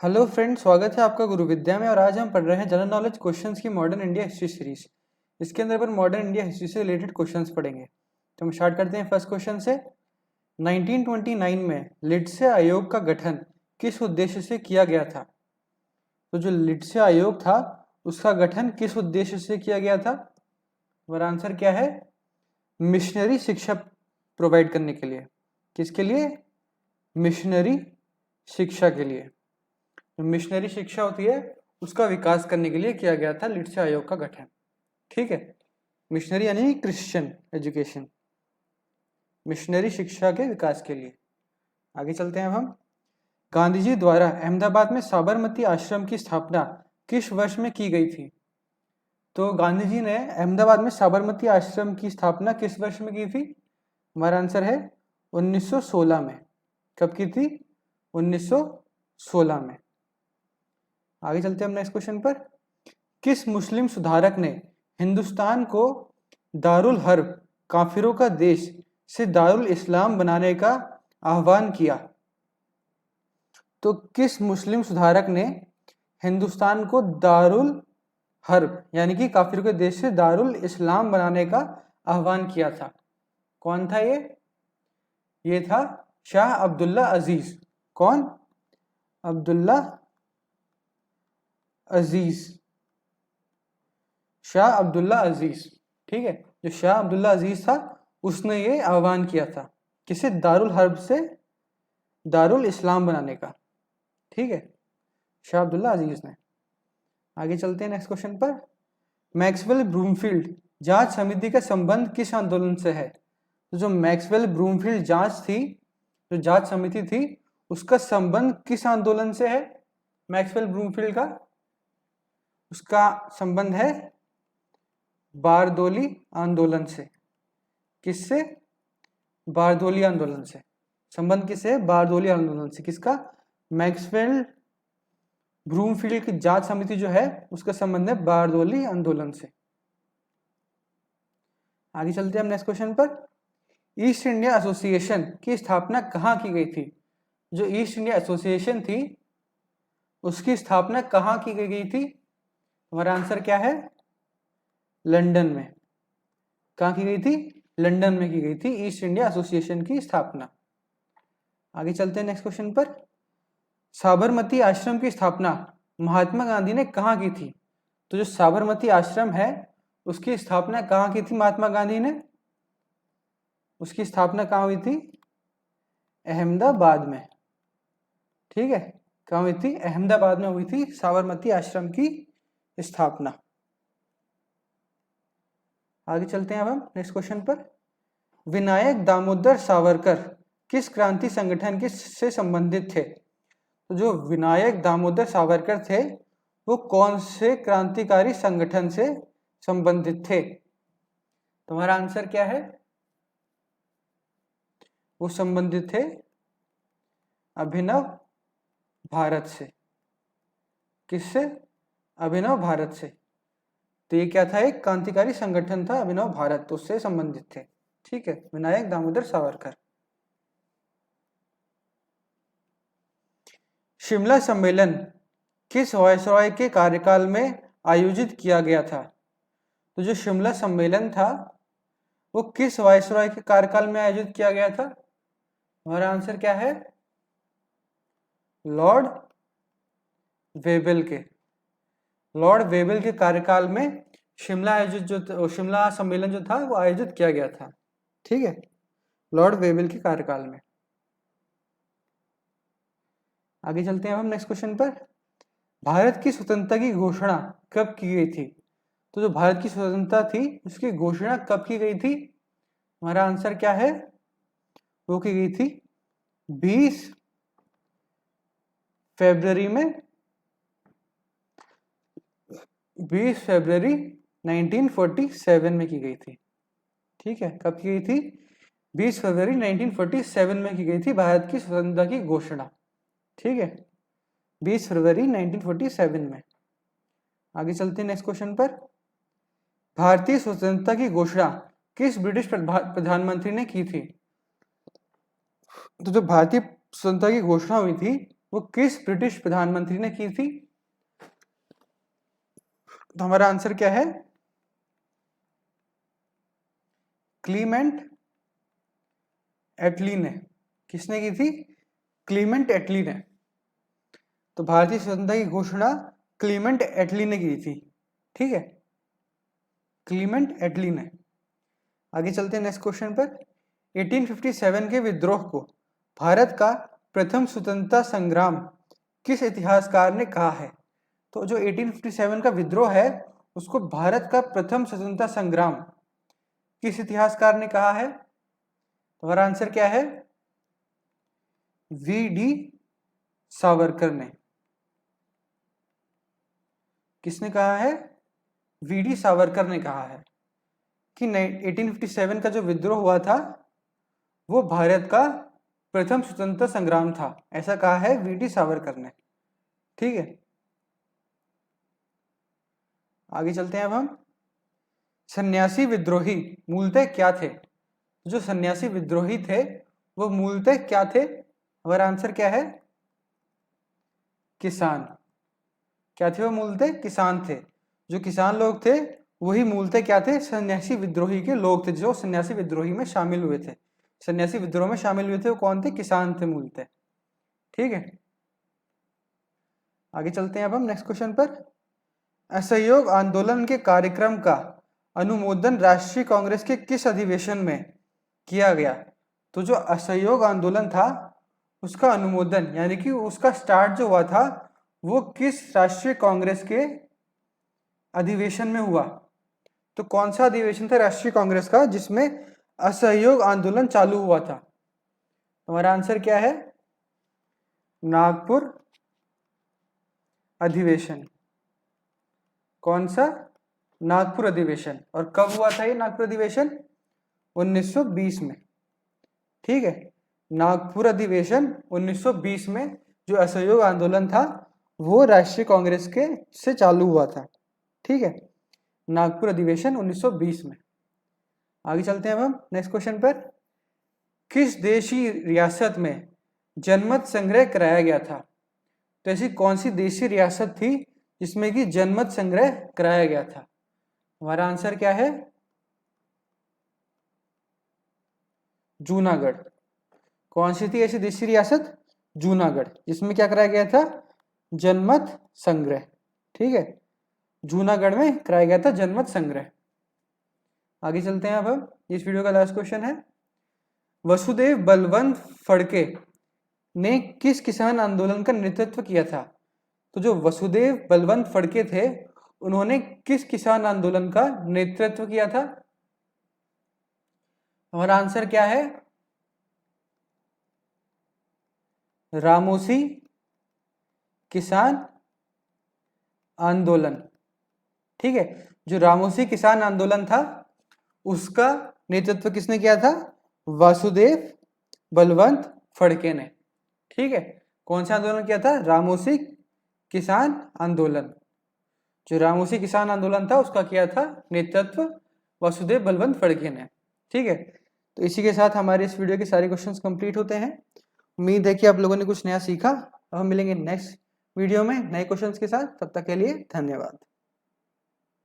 Hello friend, स्वागत है आपका गुरु विद्या में। और आज हम पढ़ रहे हैं जनरल नॉलेज क्वेश्चंस की मॉडर्न इंडिया हिस्ट्री सीरीज। इसके अंदर अपन मॉडर्न इंडिया हिस्ट्री से रिलेटेड क्वेश्चंस पढ़ेंगे। तो हम स्टार्ट करते हैं फर्स्ट क्वेश्चन से। 1929 में लिट्से आयोग का गठन किस उद्देश्य से किया गया था? तो जो लिट्से आयोग था उसका गठन किस उद्देश्य से किया गया था? हमारा आंसर क्या है? मिशनरी शिक्षा प्रोवाइड करने के लिए। किसके लिए? मिशनरी शिक्षा के लिए। मिशनरी शिक्षा होती है उसका विकास करने के लिए किया गया था लिट्से आयोग का गठन। ठीक है, मिशनरी यानी क्रिश्चियन एजुकेशन, मिशनरी शिक्षा के विकास के लिए। आगे चलते हैं अब हम। गांधी जी द्वारा अहमदाबाद में साबरमती आश्रम की स्थापना किस वर्ष में की गई थी? तो गांधी जी ने अहमदाबाद में साबरमती आश्रम की स्थापना किस वर्ष में की थी? हमारा आंसर है 1916 में। कब की थी? 1916 में। आगे चलते हैं हम नेक्स्ट क्वेश्चन पर। किस मुस्लिम सुधारक ने हिंदुस्तान को दारुल हर्ब, काफिरों का देश, से दारुल इस्लाम बनाने का आह्वान किया? तो किस मुस्लिम सुधारक ने हिंदुस्तान को दारुल हर्ब यानी कि काफिरों के देश से दारुल इस्लाम बनाने का आह्वान किया था? कौन था ये? ये था शाह अब्दुल्ला अजीज। कौन? अब्दुल्ला अजीज, शाह अब्दुल्ला अजीज। ठीक है, जो शाह अब्दुल्ला अजीज था उसने ये आह्वान किया था किसे? दारुल हर्ब से दारुल इस्लाम बनाने का। ठीक है, शाह अब्दुल्ला अजीज ने। आगे चलते हैं नेक्स्ट क्वेश्चन पर। मैक्सवेल ब्रूमफील्ड जांच समिति का संबंध किस आंदोलन से है? तो जो मैक्सवेल ब्रूमफील्ड जांच थी, जो जांच समिति थी, उसका संबंध किस आंदोलन से है? मैक्सवेल ब्रूमफील्ड का उसका संबंध है बारदोली आंदोलन से। किससे? बारदोली आंदोलन से। संबंध किससे है? बारदोली आंदोलन से। किसका? मैक्सवेल ब्रूमफील्ड की जांच समिति जो है उसका संबंध है बारदोली आंदोलन से। आगे चलते हैं हम नेक्स्ट क्वेश्चन पर। ईस्ट इंडिया एसोसिएशन की स्थापना कहाँ की गई थी? जो ईस्ट इंडिया एसोसिएशन थी उसकी स्थापना कहाँ की गई थी? हमारा आंसर क्या है? लंदन में। कहाँ की गई थी? लंदन में की गई थी ईस्ट इंडिया एसोसिएशन की स्थापना। आगे चलते हैं नेक्स्ट क्वेश्चन पर। साबरमती आश्रम की स्थापना महात्मा गांधी ने कहाँ की थी? तो जो साबरमती आश्रम है उसकी स्थापना कहाँ की थी महात्मा गांधी ने? उसकी स्थापना कहाँ हुई थी? अहमदाबाद में। ठीक है, कहाँ हुई थी? अहमदाबाद में हुई थी साबरमती आश्रम की स्थापना। आगे चलते हैं अब हम नेक्स्ट क्वेश्चन पर। विनायक दामोदर सावरकर किस क्रांति संगठन के से संबंधित थे? तो जो विनायक दामोदर सावरकर थे वो कौन से क्रांतिकारी संगठन से संबंधित थे? तुम्हारा आंसर क्या है? वो संबंधित थे अभिनव भारत से। किससे? अभिनव भारत से। तो ये क्या था? एक क्रांतिकारी संगठन था अभिनव भारत, तो उससे संबंधित थे। ठीक है, विनायक दामोदर सावरकर। शिमला सम्मेलन किस वायसरॉय के कार्यकाल में आयोजित किया गया था? तो जो शिमला सम्मेलन था वो किस वायसरॉय के कार्यकाल में आयोजित किया गया था? हमारा आंसर क्या है? लॉर्ड वेबल के। लॉर्ड वेबल के कार्यकाल में शिमला सम्मेलन जो था वो आयोजित किया गया था। ठीक है, लॉर्ड वेबल के कार्यकाल में। आगे चलते हैं हम नेक्स्ट क्वेश्चन पर। भारत की स्वतंत्रता की घोषणा कब की गई थी? तो जो भारत की स्वतंत्रता थी उसकी घोषणा कब की गई थी? हमारा आंसर क्या है? वो की गई थी 20 फरवरी में। 20 फरवरी 1947 में की गई थी। ठीक है, कब की गई थी? 20 फरवरी 1947 में की गई थी भारत की स्वतंत्रता की घोषणा। ठीक है, 20 फरवरी 1947 में। आगे चलते हैं नेक्स्ट क्वेश्चन पर। भारतीय स्वतंत्रता की घोषणा किस ब्रिटिश प्रधानमंत्री ने की थी? तो जो भारतीय स्वतंत्रता की घोषणा हुई थी वो किस ब्रिटिश प्रधानमंत्री ने की थी? तो हमारा आंसर क्या है? क्लीमेंट एटली ने। किसने की थी? क्लीमेंट एटली ने। तो भारतीय स्वतंत्रता की घोषणा क्लीमेंट एटली ने की थी। ठीक है, क्लीमेंट एटली ने। आगे चलते हैं नेक्स्ट क्वेश्चन पर। 1857 के विद्रोह को भारत का प्रथम स्वतंत्रता संग्राम किस इतिहासकार ने कहा है? तो जो 1857 का विद्रोह है उसको भारत का प्रथम स्वतंत्रता संग्राम किस इतिहासकार ने कहा है? तो हमारा आंसर क्या है? वी.डी. सावरकर ने। किसने कहा है? वी.डी. सावरकर ने कहा है कि 1857 का जो विद्रोह हुआ था वो भारत का प्रथम स्वतंत्रता संग्राम था, ऐसा कहा है वी.डी. सावरकर ने। ठीक है, आगे चलते हैं अब हम। सन्यासी विद्रोही मूलतः क्या थे? जो सन्यासी विद्रोही थे वो मूलतः क्या थे? हमारा आंसर क्या है? किसान। क्या थे वो? मूलतः किसान थे। जो किसान लोग थे वही मूलतः क्या थे? सन्यासी विद्रोही के लोग थे, जो सन्यासी विद्रोही में शामिल हुए थे। सन्यासी विद्रोह में शामिल हुए थे वो कौन थे? किसान थे मूलतः। ठीक है, आगे चलते हैं अब हम नेक्स्ट क्वेश्चन पर। असहयोग आंदोलन के कार्यक्रम का अनुमोदन राष्ट्रीय कांग्रेस के किस अधिवेशन में किया गया? तो जो असहयोग आंदोलन था उसका अनुमोदन यानी कि उसका स्टार्ट जो हुआ था वो किस राष्ट्रीय कांग्रेस के अधिवेशन में हुआ? तो कौन सा अधिवेशन था राष्ट्रीय कांग्रेस का जिसमें असहयोग आंदोलन चालू हुआ था? हमारा आंसर क्या है? नागपुर अधिवेशन। कौन सा? नागपुर अधिवेशन। और कब हुआ था ये नागपुर अधिवेशन? 1920 में। ठीक है, नागपुर अधिवेशन 1920 में जो असहयोग आंदोलन था वो राष्ट्रीय कांग्रेस के से चालू हुआ था। ठीक है, नागपुर अधिवेशन 1920 में। आगे चलते हैं अब हम नेक्स्ट क्वेश्चन पर। किस देशी रियासत में जनमत संग्रह कराया गया था? तो ऐसी कौन सी देशी रियासत थी जिसमें कि जनमत संग्रह कराया गया था? हमारा आंसर क्या है? जूनागढ़। कौन सी थी ऐसी देशी रियासत? जूनागढ़, जिसमें क्या कराया गया था? जनमत संग्रह। ठीक है, जूनागढ़ में कराया गया था जनमत संग्रह। आगे चलते हैं अब हम। इस वीडियो का लास्ट क्वेश्चन है, वसुदेव बलवंत फड़के ने किस किसान आंदोलन का नेतृत्व किया था? तो जो वसुदेव बलवंत फड़के थे उन्होंने किस किसान आंदोलन का नेतृत्व किया था? हमारा आंसर क्या है? रामोसी किसान आंदोलन। ठीक है, जो रामोसी किसान आंदोलन था उसका नेतृत्व किसने किया था? वासुदेव बलवंत फड़के ने। ठीक है, कौन सा आंदोलन किया था? रामोसी किसान आंदोलन। जो रामोसी किसान आंदोलन था उसका किया था नेतृत्व वासुदेव बलवंत फड़के ने। ठीक है, तो इसी के साथ हमारे इस वीडियो के सारे क्वेश्चंस कंप्लीट होते हैं। उम्मीद है कि आप लोगों ने कुछ नया सीखा। अब हम मिलेंगे नेक्स्ट वीडियो में नए क्वेश्चंस के साथ। तब तक के लिए धन्यवाद।